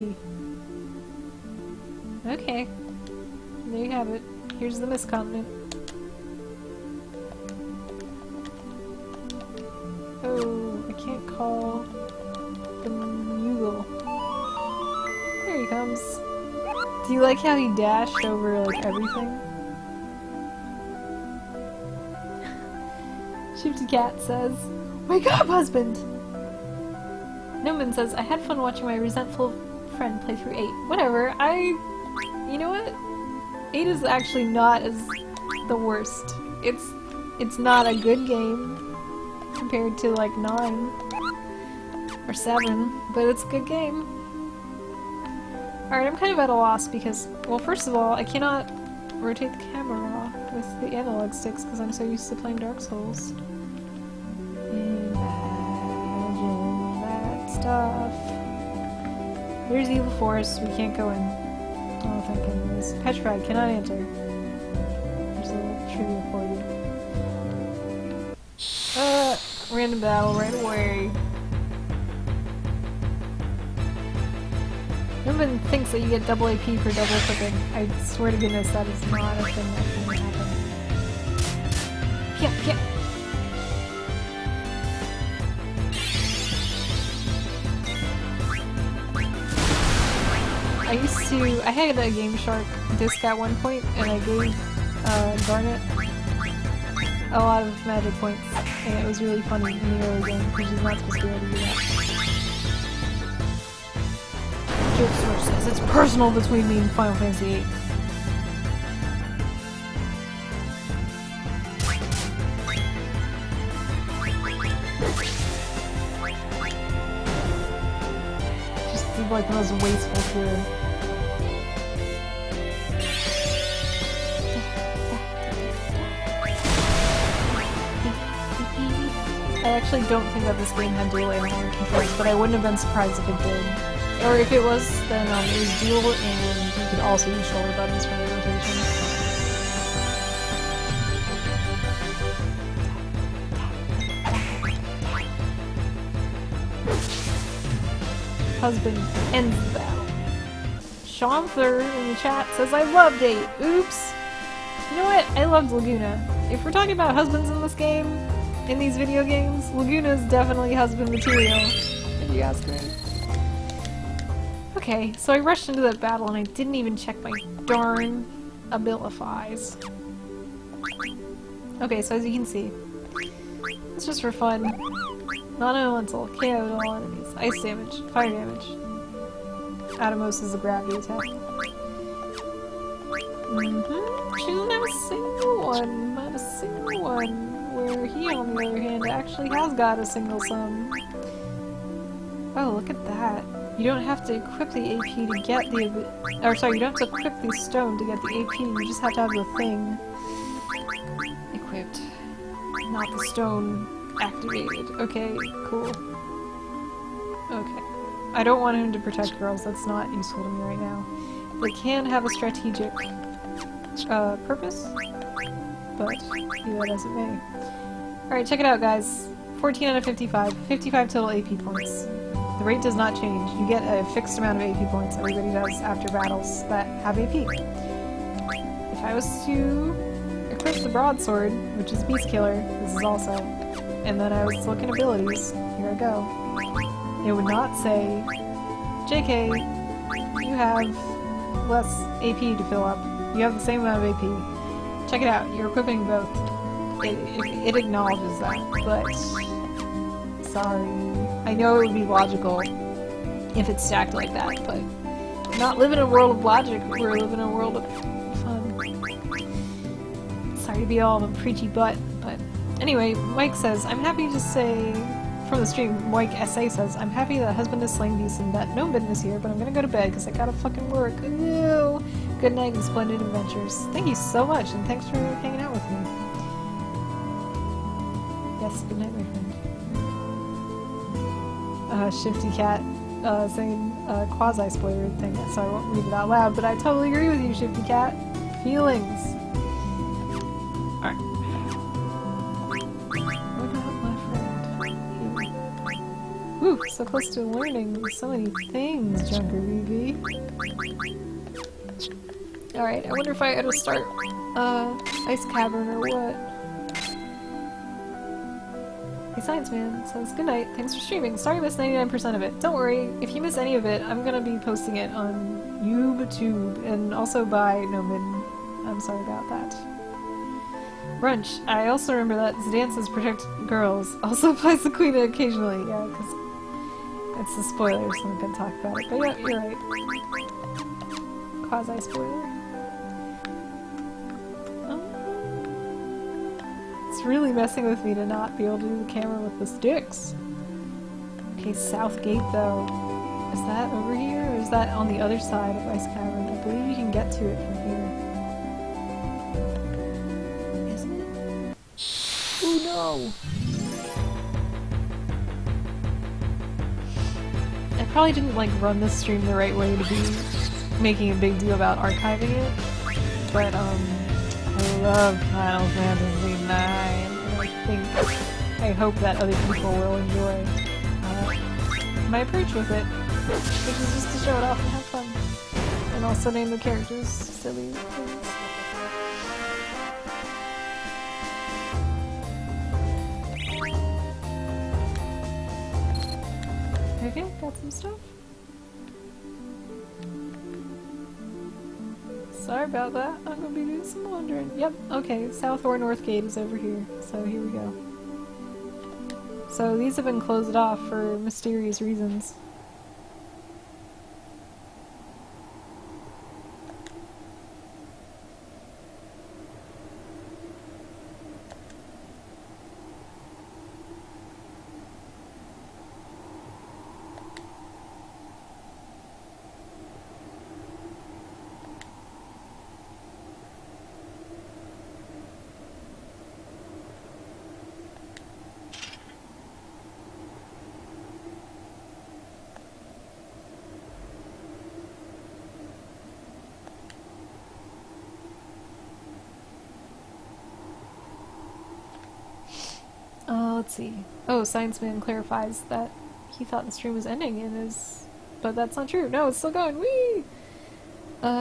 Okay. There you have it. Here's the Mist Continent. Oh, I can't call the Moogle. There he comes. Do you like how he dashed over, like, everything? Shifty Cat says, "Wake up, husband!" Newman says, "I had fun watching my resentful friend play through 8. Whatever, you know what? 8 is actually not as the worst. It's not a good game compared to, like, 9 or 7, but it's a good game. Alright, I'm kind of at a loss because, well, first of all, I cannot rotate the camera with the analog sticks because I'm so used to playing Dark Souls. Imagine that stuff. There's Evil Forest, we can't go in. Oh, thank goodness. Petrified, cannot enter. There's a little trivia for you. Random battle right away. Nobody thinks that you get double AP for double equipping. I swear to goodness that is not a thing that can happen. Yeah. I had a Game Shark disc at one point, and I gave Garnet a lot of magic points, and it was really funny in the early game, because she's not supposed to be able to do that. Joke Source says, "It's personal between me and Final Fantasy VIII. Just like the most wasteful here. I actually don't think that this game had dual analog controls, but I wouldn't have been surprised if it did. Or if it was, then it was dual, and you could also use shoulder buttons for the rotation. Husband ends the battle. Shamthur in the chat says, "I loved 8. Oops. You know what? I loved Laguna. If we're talking about husbands in this game, in these video games, Laguna is definitely husband material, if you ask me." Okay, so I rushed into that battle and I didn't even check my darn abilifies. Okay, so as you can see, it's just for fun. Non-elemental, KO'd all enemies. Ice damage, fire damage. Atomos is a gravity attack. She doesn't have a single one. Not a single one. Where he, on the other hand, actually has got a single sum. Oh, look at that. You don't have to equip the AP to get the... Or sorry, you don't have to equip the stone to get the AP, you just have to have the thing equipped. Not the stone activated. Okay, cool. Okay. I don't want him to protect girls, that's not useful to me right now. They can have a strategic purpose, but be that as it may. Alright, check it out, guys. 14 out of 55. 55 total AP points. The rate does not change. You get a fixed amount of AP points. Everybody does after battles that have AP. If I was to equip the broadsword, which is Beast Killer, this is also, and then I was to look at abilities, here I go. It would not say, JK, you have less AP to fill up. You have the same amount of AP. Check it out, you're equipping both. It acknowledges that, but sorry. I know it would be logical if it's stacked like that, but not live in a world of logic, we're living in a world of fun. Sorry to be all of a preachy butt, but anyway, Mike says, "I'm happy to say," from the stream, Mike SA says, "I'm happy that husband is slaying beasts and that Gnome is here, but I'm gonna go to bed because I gotta fucking work. Ew. Good night and splendid adventures." Thank you so much, and thanks for hanging out with me. Yes, good night, my friend. Shifty Cat saying quasi-spoiler thing, so I won't read it out loud, but I totally agree with you, Shifty Cat. Feelings. Alright. What about my friend? Whew, so close to learning so many things, Junker BB. Alright, I wonder if I ought to start, Ice Cavern or what? Hey, Science Man says, good night, thanks for streaming. Sorry you missed 99% of it. Don't worry, if you miss any of it, I'm gonna be posting it on YouTube and also by Nomin. I'm sorry about that. Brunch. I also remember that Zidane says protect girls. Also applies to Queen occasionally. Yeah, because it's a spoiler, so I'm gonna talk about it. But yeah, you're right. Quasi-spoiler. It's really messing with me to not be able to do the camera with the sticks. Okay, South Gate though. Is that over here, or is that on the other side of Ice Cavern? I believe you can get to it from here. Isn't it? Oh no! I probably didn't like run this stream the right way to be making a big deal about archiving it, but I love Final Fantasy IX, and I hope that other people will enjoy my approach with it, which is just to show it off and have fun, and also name the characters silly things. Okay, got some stuff. Sorry about that. I'm gonna be doing some wandering. Yep, okay, South or North Gate is over here, so here we go. So these have been closed off for mysterious reasons. Let's see. Oh, Science Man clarifies that he thought the stream was ending and is... But that's not true. No, it's still going. Whee!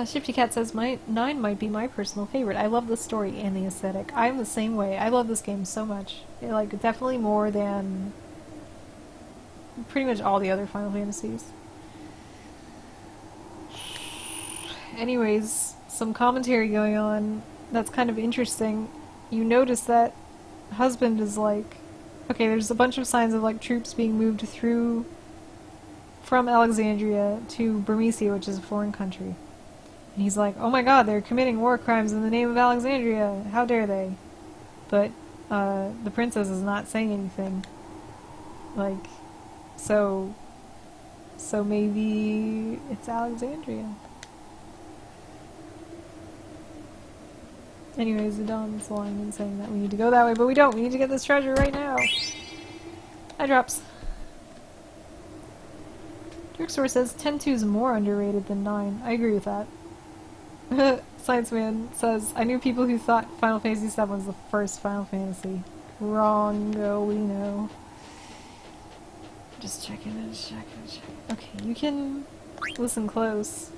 Shifty Cat says, 9 might be my personal favorite. I love the story and the aesthetic. I'm the same way. I love this game so much. Like, definitely more than pretty much all the other Final Fantasies. Anyways, some commentary going on that's kind of interesting. You notice that husband is like... Okay, there's a bunch of signs of like troops being moved through from Alexandria to Burmecia, which is a foreign country. And he's like, oh my god, they're committing war crimes in the name of Alexandria. How dare they? But the princess is not saying anything. Like, so maybe it's Alexandria. Anyways, Adon's lying and saying that we need to go that way, but we don't. We need to get this treasure right now. Eye drops. Drixor says 10-2 is more underrated than 9. I agree with that. Science Man says, I knew people who thought Final Fantasy VII was the first Final Fantasy. Wrong, no, we know. Just checking and checking. Okay, you can listen close.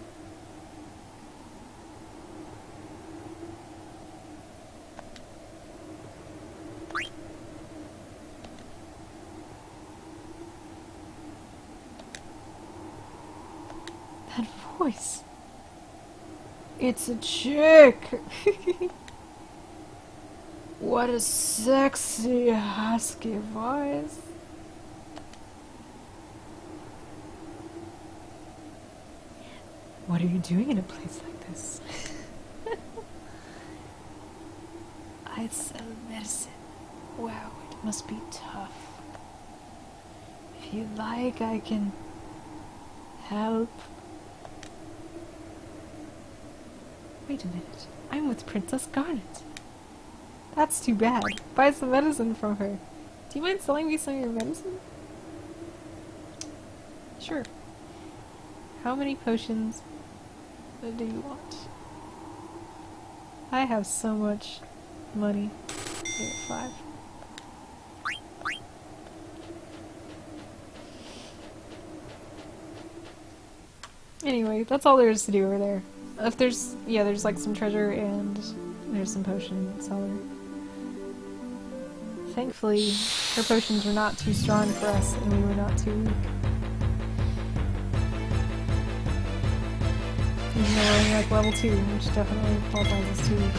That voice. It's a chick! What a sexy, husky voice. What are you doing in a place like this? I sell medicine. Wow, it must be tough. If you like, I can help. Wait a minute. I'm with Princess Garnet. That's too bad. Buy some medicine from her. Do you mind selling me some of your medicine? Sure. How many potions do you want? I have so much money. Here, 5. Anyway, that's all there is to do over there. If there's, yeah, there's like some treasure and there's some potion seller. Thankfully, her potions were not too strong for us and we were not too weak. Even though we're only like level 2, which definitely qualifies as too weak.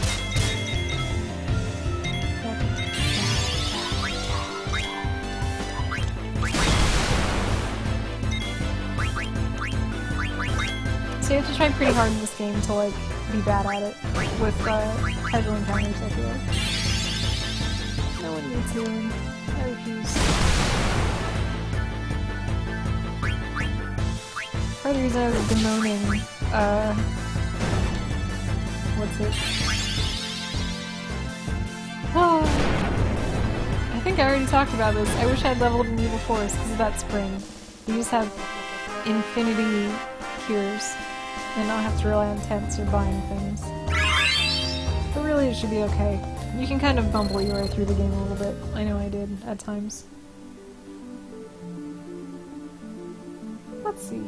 So you have to try pretty hard in this game to like be bad at it with casual encounters, I feel like. No one needs healing. I refuse. Part of the reason I was bemoaning, what's it? Oh, I think I already talked about this. I wish I'd leveled in Evil Forest because of that spring. You just have infinity cures and not have to rely on tents or buying things. But really it should be okay. You can kind of bumble your way through the game a little bit. I know I did, at times. Let's see.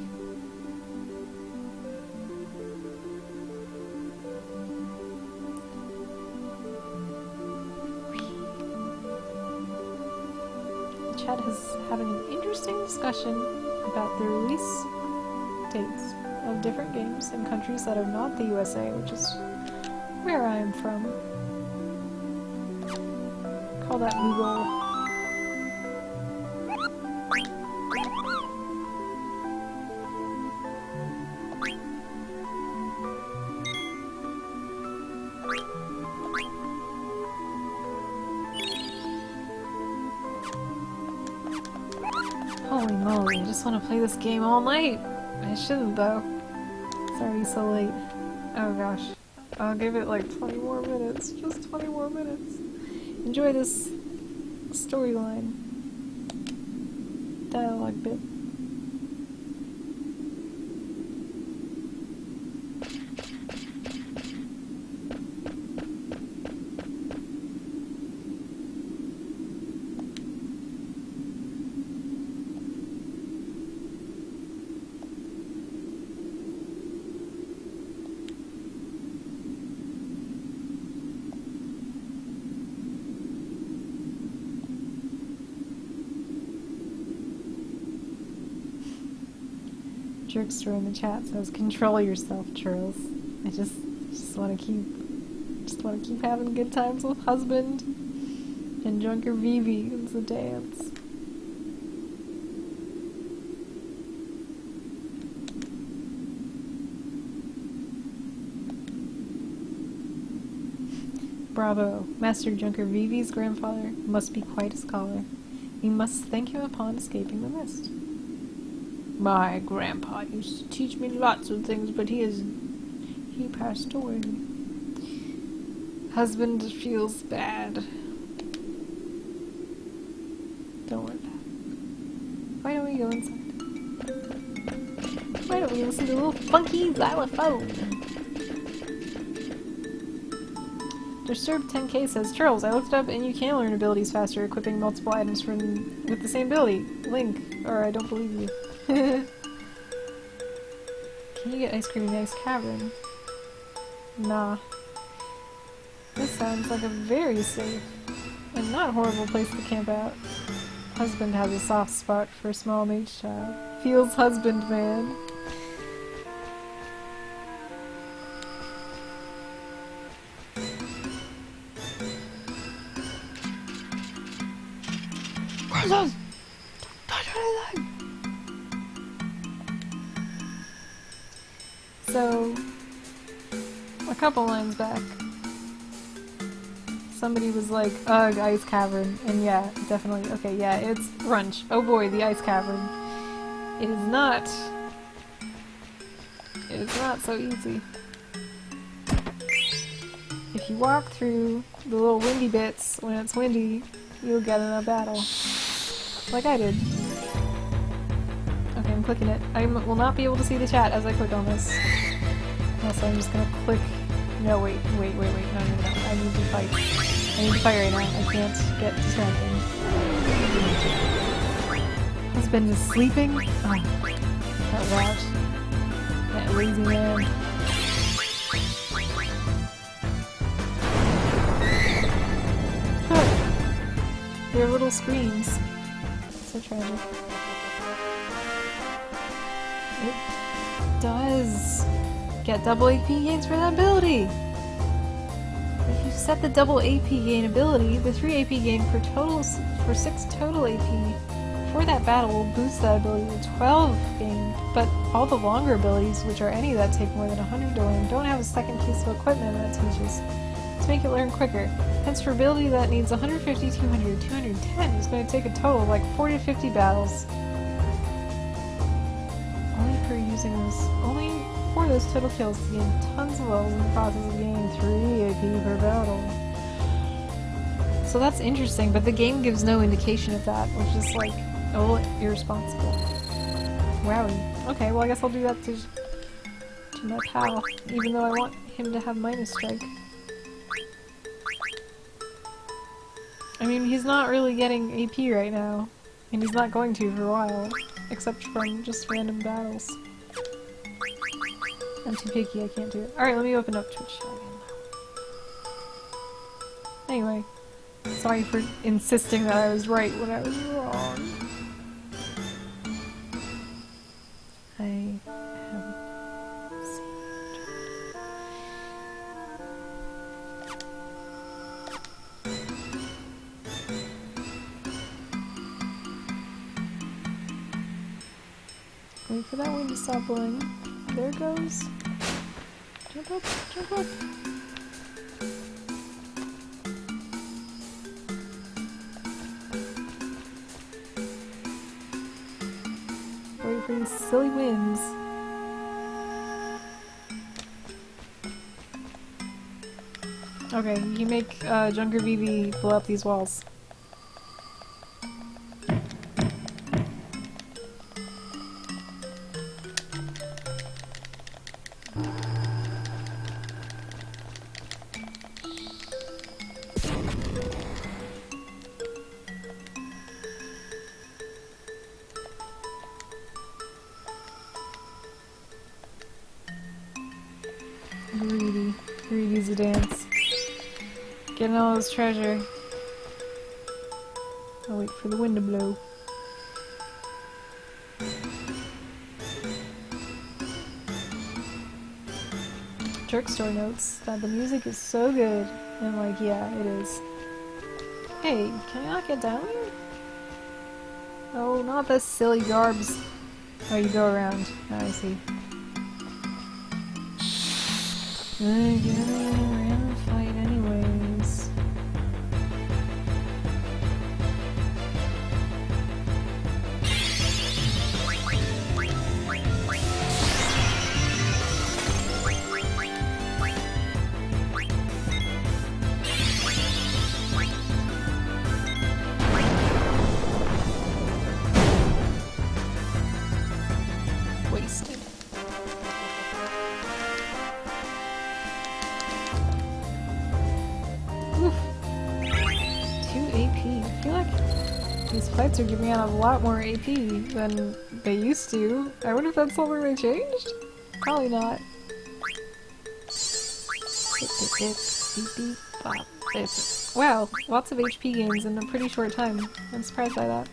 The chat is having an interesting discussion about the release dates of different games in countries that are not the USA, which is where I am from. Call that Google. Holy moly, I just want to play this game all night. I shouldn't though. It's already so late. Oh gosh. I'll give it like 20 more minutes. Just 20 more minutes. Enjoy this storyline. Dialogue bit. Jerkster in the chat says, "Control yourself, Chuuurls. I just want to keep having good times with husband and Junker Vivi. It's a dance." Bravo, Master Junker Vivi's grandfather must be quite a scholar. We must thank him upon escaping the mist. My grandpa used to teach me lots of things, but he passed away. Husband feels bad. Don't worry about it. Why don't we go inside? Why don't we listen to a little funky xylophone? Disturbed 10K says, "Chuuurls, I looked it up and you can learn abilities faster equipping multiple items with the same ability. Link, or I don't believe you." Can you get ice cream in the ice cavern? Nah. This sounds like a very safe and not horrible place to camp out. Husband has a soft spot for a small mage child. Feels husband man. Where's those? Don't touch anything! So, a couple lines back, somebody was like, "Ugh, ice cavern," and yeah, definitely, okay, yeah, it's brunch. Oh boy, the ice cavern. It is not so easy. If you walk through the little windy bits when it's windy, you'll get in a battle. Like I did. Okay, I'm clicking it. I will not be able to see the chat as I click on this. Also, I'm just gonna click... No, wait. No. I need to fight. I need to fight right now. I can't get distracted. Husband is sleeping? Oh, that route. That lazy man. Their little screams. So tragic. It does get double AP gains for that ability! If you set the double AP gain ability, the 3 AP gain for 6 total AP for that battle will boost that ability to 12 gain, but all the longer abilities, which are any that take more than 100 to learn, don't have a second piece of equipment that teaches to make it learn quicker. Hence, for ability that needs 150, 200, 210 is going to take a total of like 40 to 50 battles. Only for those total kills to gain tons of levels in the process of gaining 3 AP per battle. So that's interesting, but the game gives no indication of that, which is like a little irresponsible. Wowie. Okay, well I guess I'll do that to my pal, even though I want him to have minus strike. I mean, he's not really getting AP right now, and he's not going to for a while, except from just random battles. I'm too picky, I can't do it. Alright, let me open up Twitch chat again. Anyway, sorry for insisting that I was right when I was wrong. I have wait for that wind to stop blowing. There it goes. Jump up, jump up. Wait for these silly winds. Okay, you make Junker BB blow up these walls. Greedy's a dance. Getting all this treasure. I'll wait for the wind to blow. Drugstore notes that the music is so good. And I'm like, yeah, it is. Hey, can I not get down here? Oh, not the silly garbs. Oh, you go around. Oh, I see. We're gonna fight anyways. Wasted. Oof. 2 AP. I feel like these fights are giving out a lot more AP than they used to. I wonder if that's something they changed? Probably not. Wow, lots of HP gains in a pretty short time. I'm surprised by that.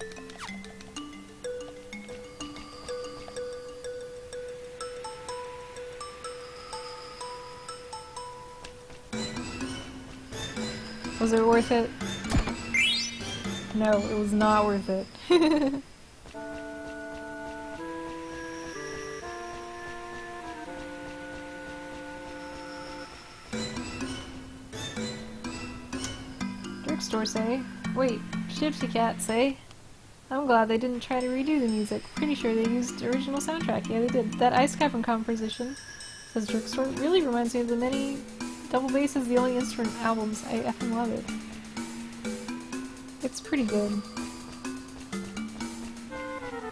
Was it worth it? No, it was not worth it. Drugstore say? Wait, Shifty Cat say? I'm glad they didn't try to redo the music. Pretty sure they used original soundtrack. Yeah, they did. That Ice Cavern composition, says Drugstore, really reminds me of the many Double Bass is the only instrument albums. I effing love it. It's pretty good.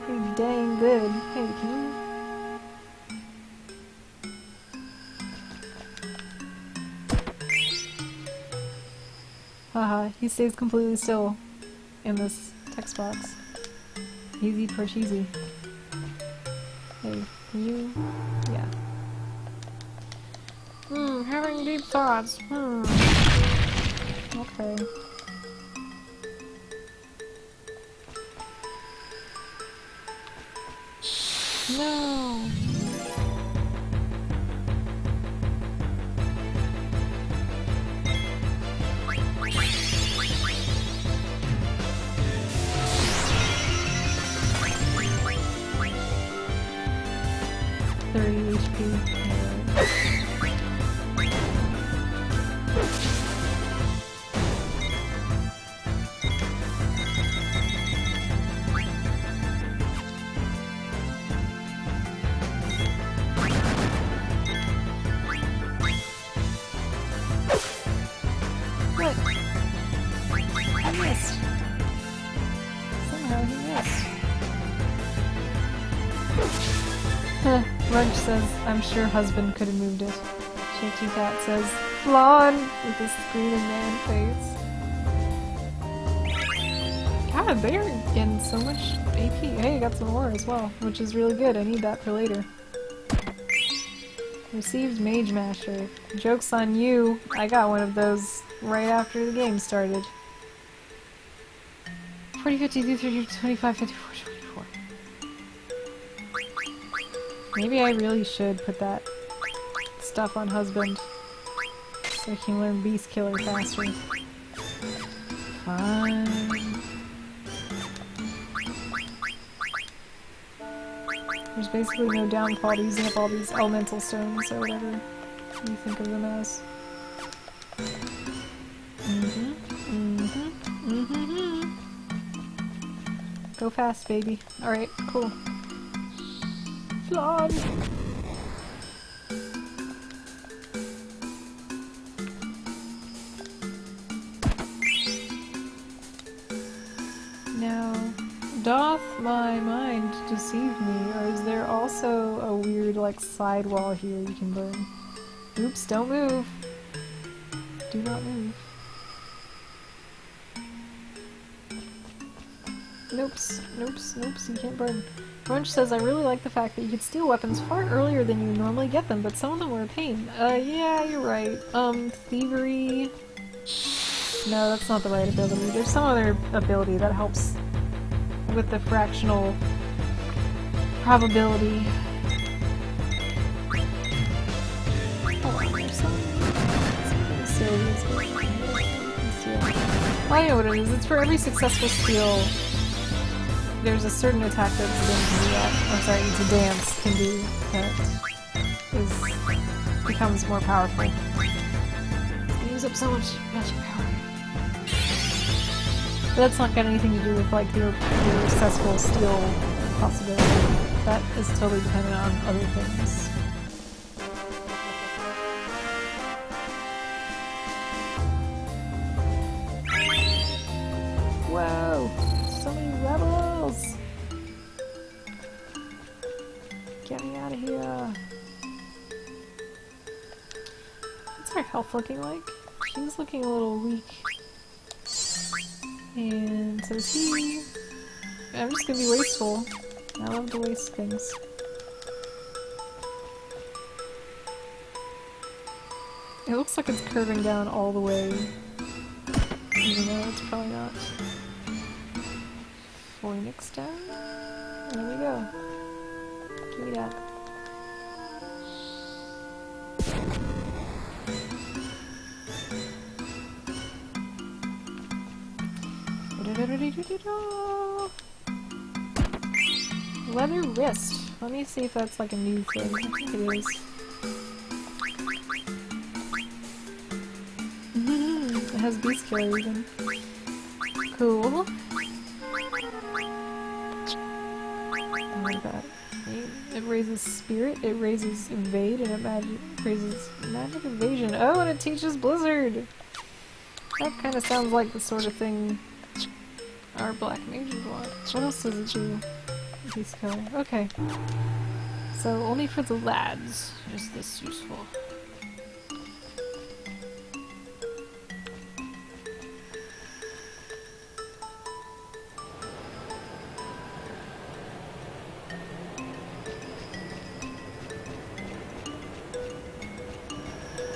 Pretty dang good. Hey, can you... Haha, he stays completely still in this text box. Easy per cheesy. Hey, can you... Yeah. having deep thoughts. Okay. No. What? I missed. Somehow he missed. Huh. Runch says, I'm sure husband could have moved it. Shaky Cat says, Flan! With a screaming man face. God, they are getting so much AP. Hey, I got some more as well, which is really good. I need that for later. Received Mage Masher. Joke's on you. I got one of those right after the game started. 40, 52, 30, 25, 54, 24. Maybe I really should put that stuff on husband so I can learn Beast Killer faster. Fine. There's basically no downfall to using up all these elemental stones or whatever you think of them as. Go fast, baby. Alright, cool. Flan! Now, doth my mind deceive me, or is there also a weird, like, sidewall here you can burn? Oops, don't move! Do not move. Nopes, nopes, nopes, you can't burn. Runch says, I really like the fact that you could steal weapons far earlier than you normally get them, but some of them were a pain. Yeah, you're right. Thievery... No, that's not the right ability. There's some other ability that helps with the fractional probability. Oh, there's something silly. Well, I know what it is. It's for every successful steal, there's a certain attack that Zidane can do that. I'm sorry, it's a dance can do that becomes more powerful. You use up so much magic power. But that's not got anything to do with like your successful steal possibility. That is totally dependent on other things. Whoa! So many rebels! Get me out of here! What's her health looking like? She's looking a little weak. And so is he. I'm just gonna be wasteful. I love to waste things. It looks like it's curving down all the way. Even though it's probably not. Phoenix down? There we go. Give me that. Leather wrist. Let me see if that's like a new thing. I think it is. It has Beast Killer even. Cool. I like that. It raises spirit, it raises evade, and it raises magic evasion. Oh, and it teaches Blizzard! That kind of sounds like the sort of thing our black mages want. What else does it do? Beast Killer. Okay. So only for the lads is this useful.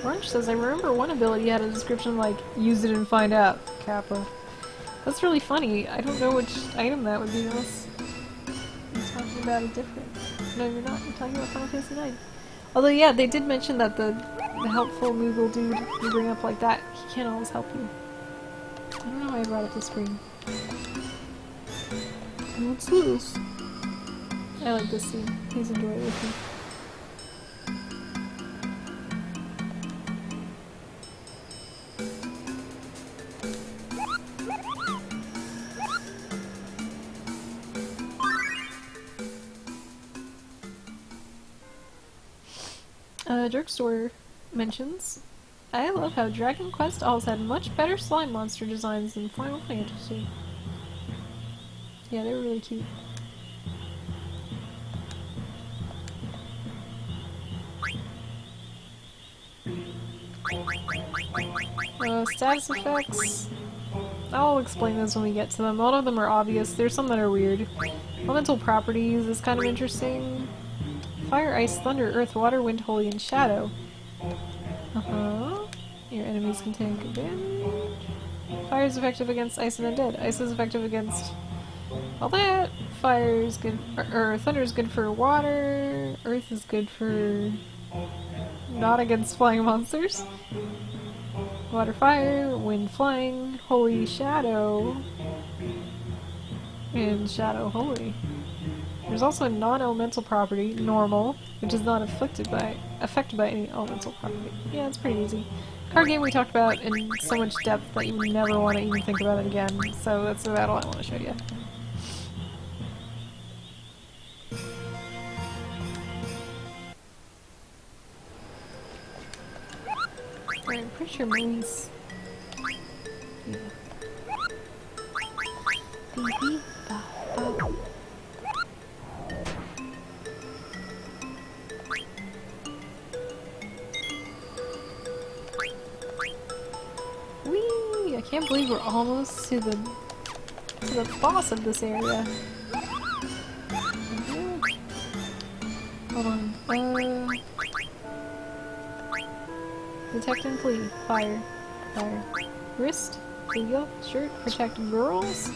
Orange says, I remember one ability had a description like, use it and find out, Kappa. That's really funny. I don't know which item that would be unless you're talking about a different... No, you're not. You're talking about Final Fantasy 9. Although, yeah, they did mention that the helpful Moogle dude you bring up like that, he can't always help you. I don't know why I brought up the screen. What's this? I like this scene. Please enjoy it with me. Jerkstore mentions, I love how Dragon Quest always had much better slime monster designs than Final Fantasy. Yeah, they were really cute. Status effects. I'll explain those when we get to them. A lot of them are obvious. There's some that are weird. Elemental properties is kind of interesting. Fire, ice, thunder, earth, water, wind, holy, and shadow. Your enemies can take advantage. Fire is effective against ice and undead. Ice is effective against all that. Fire is good, or thunder is good for water. Earth is good for not against flying monsters. Water, fire, wind, flying, holy, shadow, and shadow, holy. There's also a non-elemental property, normal, which is not affected by any elemental property. Yeah, it's pretty easy. Card game we talked about in so much depth that you would never want to even think about it again, so that's about all I want to show you. I'm pretty sure Marie's... Yeah. Beep, ba, ba. Whee! I can't believe we're almost to the boss of this area. Hold on. Detect and flee. Fire. Fire. Wrist. There you go. Shirt. Protect girls.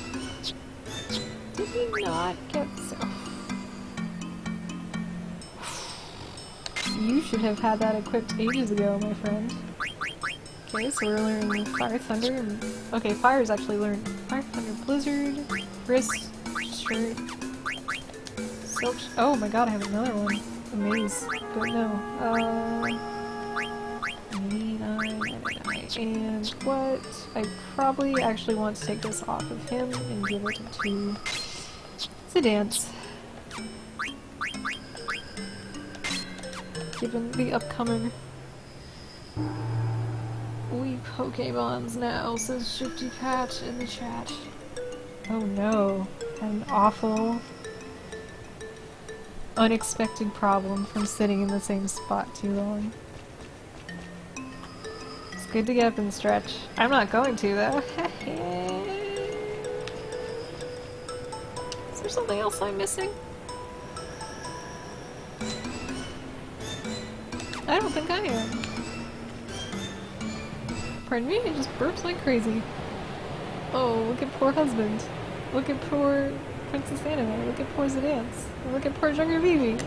Did we not get so... You should have had that equipped ages ago, my friend. Okay, so we're learning Fire, Thunder, and... Okay, Fire is actually learned. Fire, Thunder, Blizzard, Wrist, Shirt, Silk... Oh my god, I have another one. Amaze. But no. And what? I probably actually want to take this off of him and give it to Zidance. Given the upcoming Wii Pokemons now, says Shifty Pat in the chat. Oh no. An awful, unexpected problem from sitting in the same spot too long. It's good to get up and stretch. I'm not going to though. Is there something else I'm missing? I don't think I am. Pardon me? I just burps like crazy. Oh, look at poor husband. Look at poor Princess Anime. Look at poor Zidance. Look at poor Junker Vivi.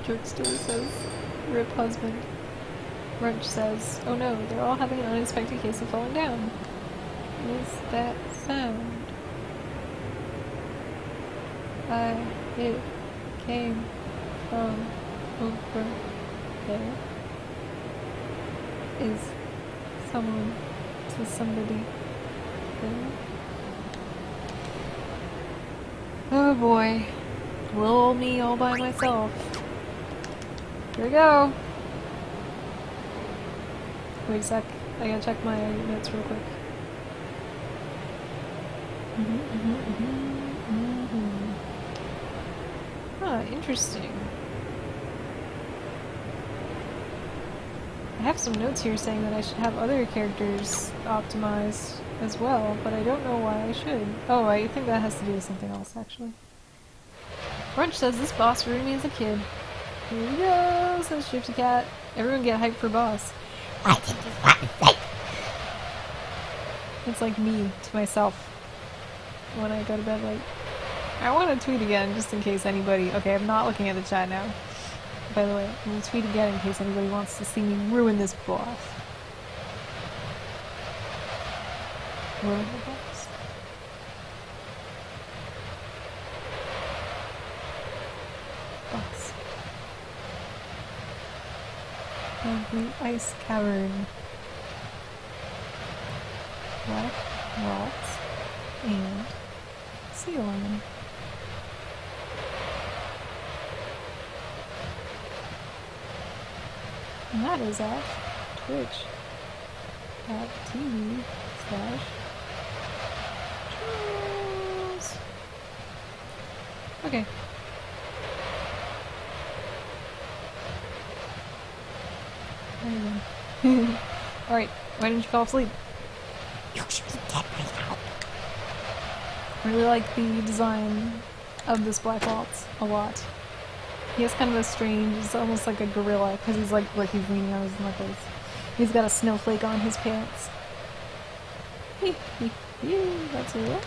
Jerkstore says, rip husband. Brunch says, oh no, they're all having an unexpected case of falling down. What is that sound? It came from over there. Is someone to somebody there? Oh boy. Little old me all by myself. Here we go. Wait a sec. I gotta check my notes real quick. Huh, interesting. I have some notes here saying that I should have other characters optimized as well, but I don't know why I should. Oh, I think that has to do with something else, actually. Brunch says this boss ruined me as a kid. Here we go, says Shifty Cat. Everyone get hyped for boss. I think this one is safe. It's like me to myself when I go to bed late. I want to tweet again just in case anybody... Okay, I'm not looking at the chat now. By the way, I'm going to tweet again in case anybody wants to see me ruin this boss. Ruin the boss? Boss. Lovely ice cavern. Black rocks and sea lion. And that is at twitch.tv/Chuuurls. Okay. There you go. Alright, why didn't you fall asleep? You should be dead right now. I really like the design of this Black Waltz a lot. He has kind of a strange, it's almost like a gorilla, because he's like he's leaning on his knuckles. He's got a snowflake on his pants. That's right.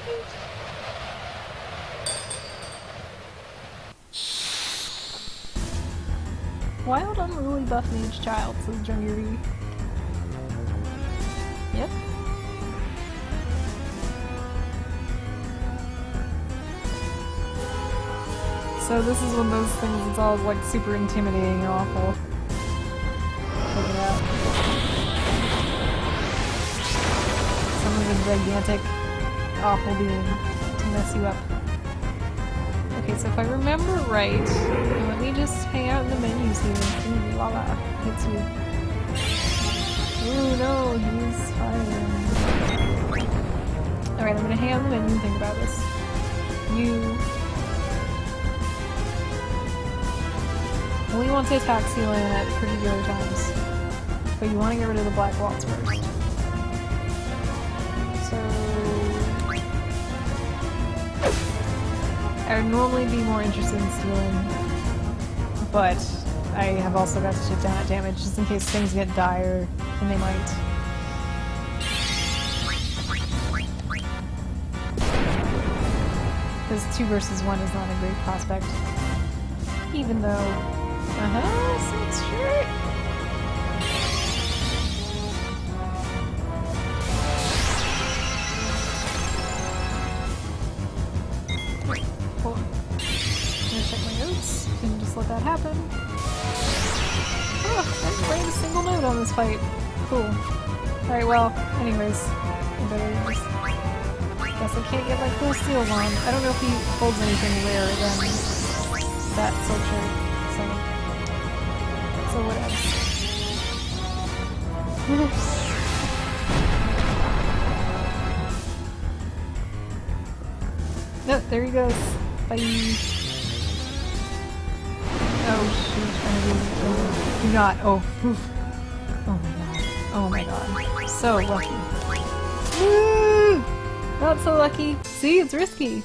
Wild unruly buff mage child, says Jungiri. Yep. So this is one of those things that's all like super intimidating and awful. Check it out. Some of the gigantic, awful being to mess you up. Okay, so if I remember right, let me just hang out in the menus here. Ooh, la la, hits you. Ooh, no, he's firing. Alright, I'm gonna hang out in the menu and think about this. You only want to attack sea lion at particular times, but you want to get rid of the Black Waltz first. So I would normally be more interested in stealing, but I have also got to shift down at damage just in case things get dire, and they might. Because 2 versus 1 is not a great prospect, even though silk shirt. Wait, hold on. I'm gonna check my notes and just let that happen. Oh, I didn't write a single note on this fight. Cool. Alright, well, anyways, I better just... Guess I can't get my cool steel wand. I don't know if he holds anything rarer than that silk shirt, so whatever. No, there he goes. Bye. Oh shoot, do not. Oh, oof. Oh my god. Oh my god. So lucky. Woo! Not so lucky. See, it's risky.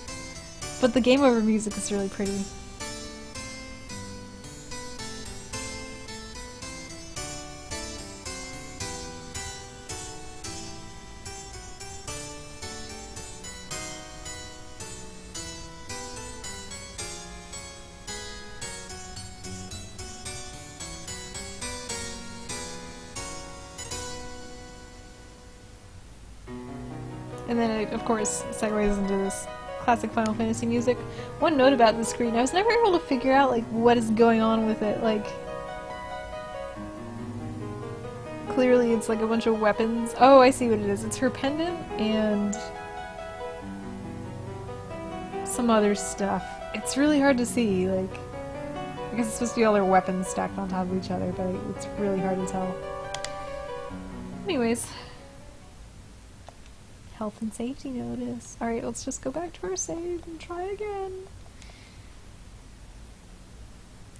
But the game over music is really pretty. And then it, of course, segues into this classic Final Fantasy music. One note about the screen, I was never able to figure out like what is going on with it. Like, clearly it's like a bunch of weapons. Oh, I see what it is. It's her pendant and some other stuff. It's really hard to see. Like, I guess it's supposed to be all their weapons stacked on top of each other, but it's really hard to tell. Anyways. Health and safety notice. Alright, let's just go back to our save and try again.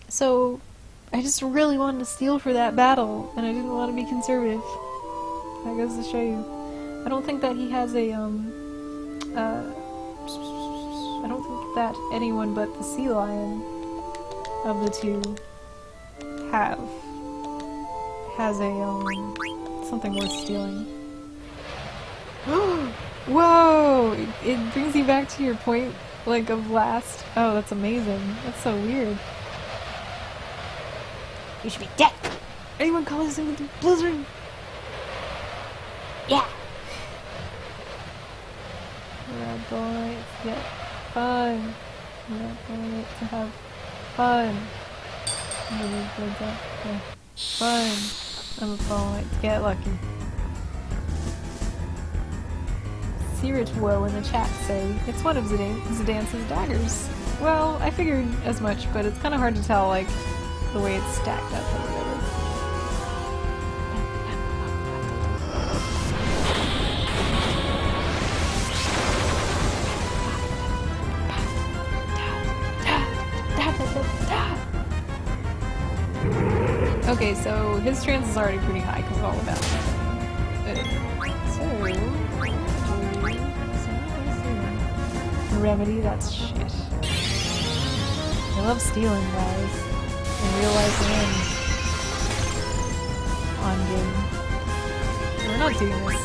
So, I just really wanted to steal for that battle, and I didn't want to be conservative. That goes to show you. I don't think that he has a, I don't think that anyone but the sea lion of the two has a, something worth stealing. Whoa! It brings you back to your point, like, of last. Oh, that's amazing. That's so weird. You should be dead. Anyone calls him the blizzard? Yeah. Red boy, get fun. Red boy, to have fun. Fun. I'm a boy, get lucky. Siritwo in the chat say, it's one of Zidance's daggers. Well, I figured as much, but it's kind of hard to tell, like, the way it's stacked up or whatever. Okay, so his chance is already pretty high because of all of that. Remedy, that's shit. I love stealing, guys. In real life and on game. We're not doing this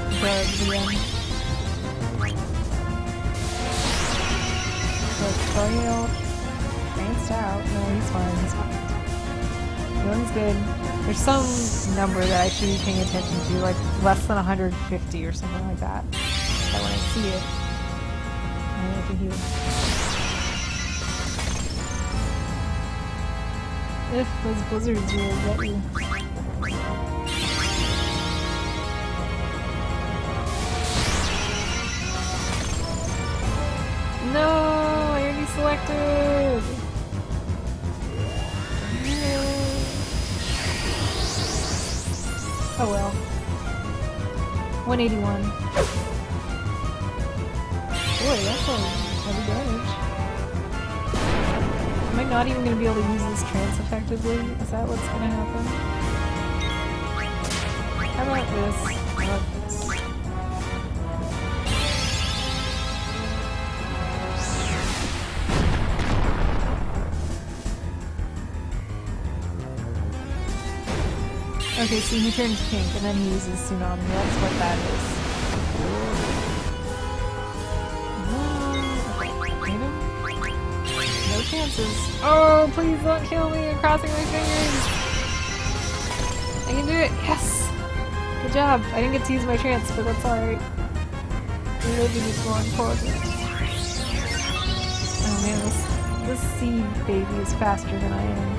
until the end. So Coyote tranced out. No, he's fine, he's fine. Feeling's good. There's some number that I should be paying attention to, like less than 150 or something like that. That when I see it, I know to heal. If those blizzards really get you. No! I already selected! Oh well. 181. Boy, that's a heavy damage. Am I not even going to be able to use this trance effectively? Is that what's going to happen? How about this? How about this? Okay, so he turns pink and then he uses Tsunami. That's what that is. Hit him? No chances. Oh, please don't kill me. I'm crossing my fingers. I can do it. Yes! Good job. I didn't get to use my trance, but that's alright. Living is more important. Oh man, this sea baby is faster than I am.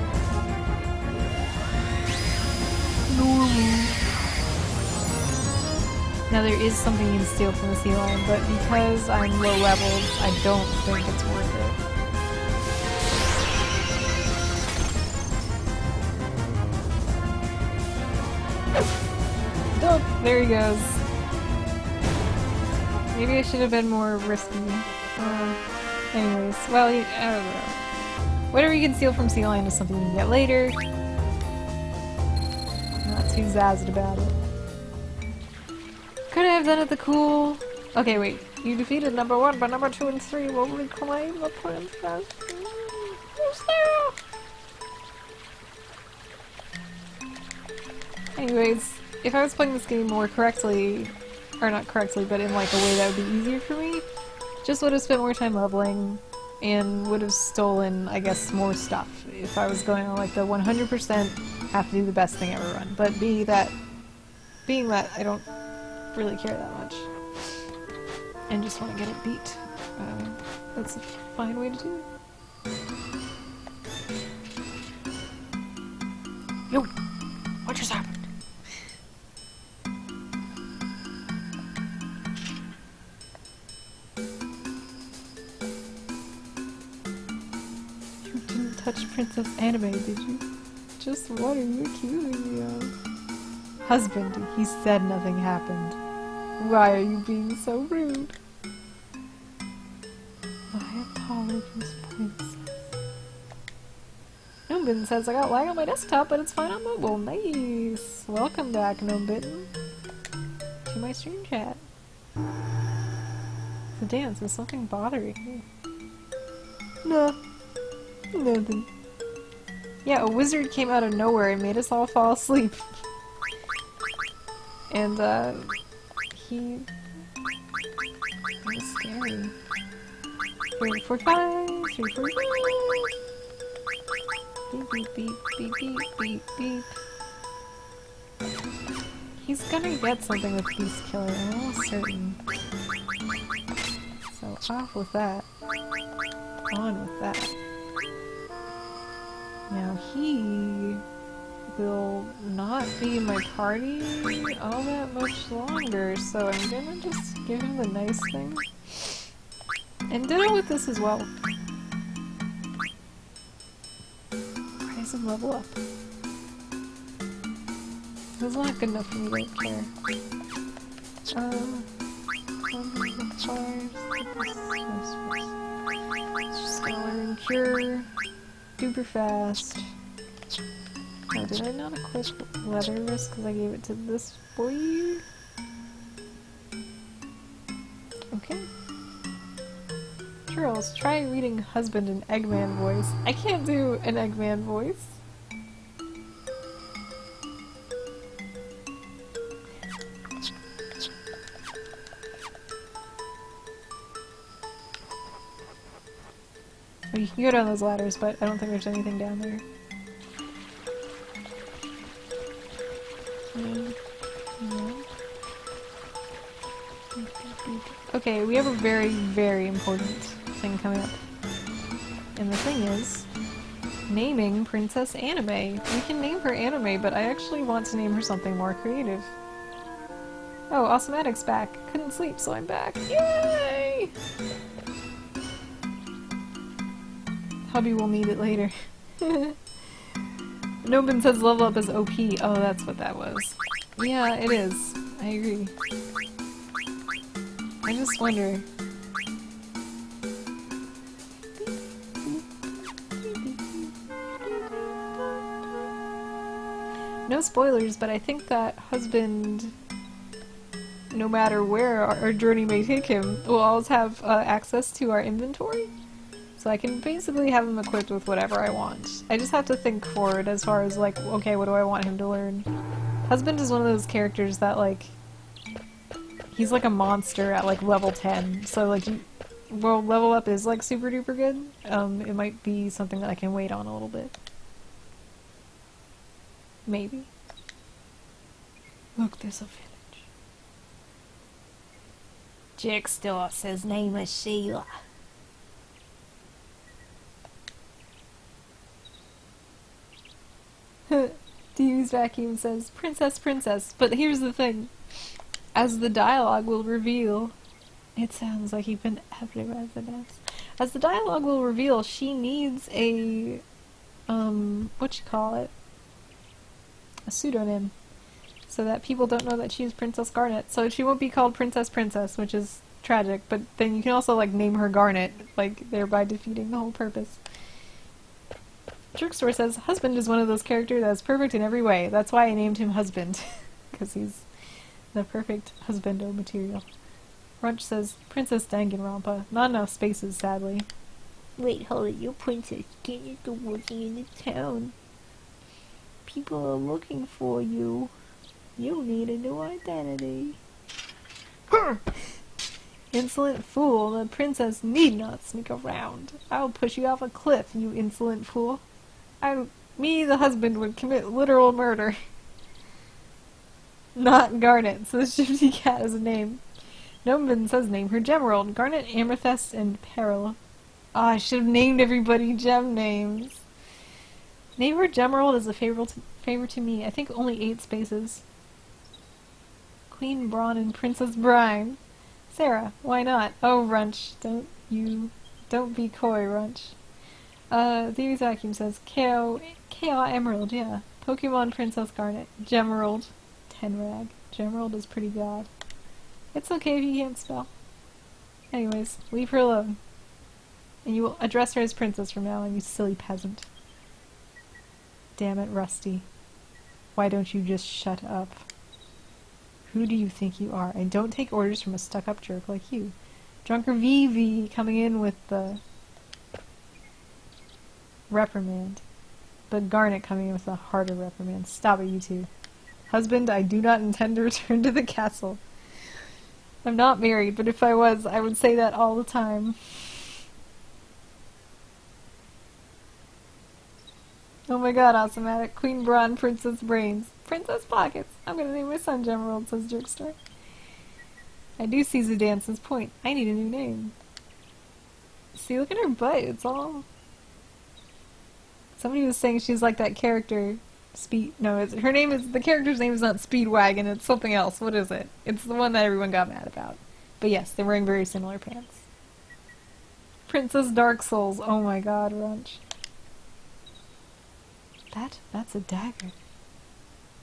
Now there is something you can steal from the sea lion, but because I'm low levels, I don't think it's worth it. Oh, there he goes. Maybe I should have been more risky. Anyways, well, I don't know. Whatever you can steal from sea lion is something you can get later. Not too zazzed about it. Could I have done it the cool? Okay, wait. You defeated number 1, but number 2 and 3 will reclaim the princess. Anyways, if I was playing this game more correctly, or not correctly, but in like a way that would be easier for me, just would have spent more time leveling and would have stolen, I guess, more stuff if I was going on like the 100% have to do the best thing ever run. But being that I don't really care that much and just want to get it beat. That's a fine way to do it. Yo, what just happened? You didn't touch Princess Anime, did you? Just what are you accusing me of? Husband, he said nothing happened. Why are you being so rude? My apologies, Princess. Noombin says I got lag on my desktop, but it's fine on mobile. Nice! Welcome back, Noombin. To my stream chat. The dance, is something bothering you? No. Nothing. Yeah, a wizard came out of nowhere and made us all fall asleep. And, he... It was scary. 345, 345. Beep, beep, beep, beep, beep, beep, beep. He's gonna get something with Peace Killer, I'm almost certain. So, off with that. On with that. Now he will not be in my party all that much longer, so I'm gonna just give him the nice thing. And ditto with this as well. Raise him level up. This is not good enough for me to care. It's just gonna learn Cure super fast. Oh, did I not equip Leather Wrist because I gave it to this boy? Okay. Chuuurls, try reading husband in Eggman voice. I can't do an Eggman voice. You can go down those ladders, but I don't think there's anything down there. Okay, we have a very, very important thing coming up. And the thing is, naming Princess Anime. We can name her Anime, but I actually want to name her something more creative. Oh, Awesomatic's back. Couldn't sleep, so I'm back. Yay! Hubby will need it later. Nobin says level up is OP. Oh, that's what that was. Yeah, it is. I agree. I just wonder. No spoilers, but I think that husband, no matter where our journey may take him, will always have access to our inventory. So I can basically have him equipped with whatever I want. I just have to think forward as far as like, okay, what do I want him to learn? Husband is one of those characters that like, he's like a monster at like level 10. So like, well, level up is like super duper good. It might be something that I can wait on a little bit. Maybe. Look, there's a village. Jack Starks' name is Sheila. Dews Vacuum says, Princess, Princess, but here's the thing. As the dialogue will reveal, it sounds like you've been everywhere for this. As the dialogue will reveal, she needs a, what you call it? A pseudonym. So that people don't know that she's Princess Garnet. So she won't be called Princess Princess, which is tragic, but then you can also, like, name her Garnet, like, thereby defeating the whole purpose. Jerkstore says, Husband is one of those characters that's perfect in every way. That's why I named him Husband. Because he's the perfect husbando material. Runch says, Princess Danganronpa. Not enough spaces, sadly. Wait, hold it. Your princess can't go working in the town. People are looking for you. You need a new identity. Insolent fool, the princess need not sneak around. I'll push you off a cliff, you insolent fool. Me, the husband, would commit literal murder. Not Garnet, so the Shifty Cat is a name. Gnomebin says name her Gemerald. Garnet, Amethyst, and Peril. Ah, I should have named everybody gem names. Name her Gemerald is a favor to me. I think only 8 spaces. Queen Braun and Princess Brine. Sarah, why not? Oh, Runch, don't be coy, Runch. Theory Vacuum says KO Emerald, yeah. Pokemon Princess Garnet. Gemerald. Tenrag. Gemerald is pretty god. It's okay if you can't spell. Anyways, leave her alone. And you will address her as Princess from now on, you silly peasant. Damn it, Rusty. Why don't you just shut up? Who do you think you are? And don't take orders from a stuck-up jerk like you. Drunker VV coming in with the reprimand. But Garnet coming in with a harder reprimand. Stop it, you two. Husband, I do not intend to return to the castle. I'm not married, but if I was, I would say that all the time. Oh my god, Automatic. Queen Braun, Princess Brains. Princess Pockets. I'm gonna name my son Gemerald, says Jerkstar. I do see Zudance's point. I need a new name. See, look at her butt. It's all... Somebody was saying she's like that character... the character's name is not Speedwagon, it's something else. What is it? It's the one that everyone got mad about. But yes, they're wearing very similar pants. Princess Dark Souls. Oh my god, Runch. That's a dagger.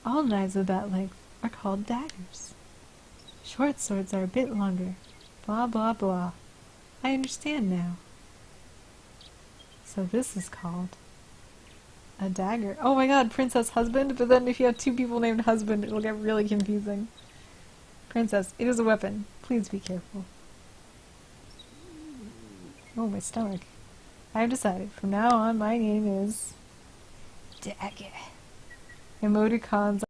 All knives of that length are called daggers. Short swords are a bit longer. Blah blah blah. I understand now. So this is called a dagger. Oh my god, Princess Husband? But then if you have 2 people named Husband, it'll get really confusing. Princess, it is a weapon. Please be careful. Oh, my stomach. I have decided. From now on, my name is... Dagger. Emoticons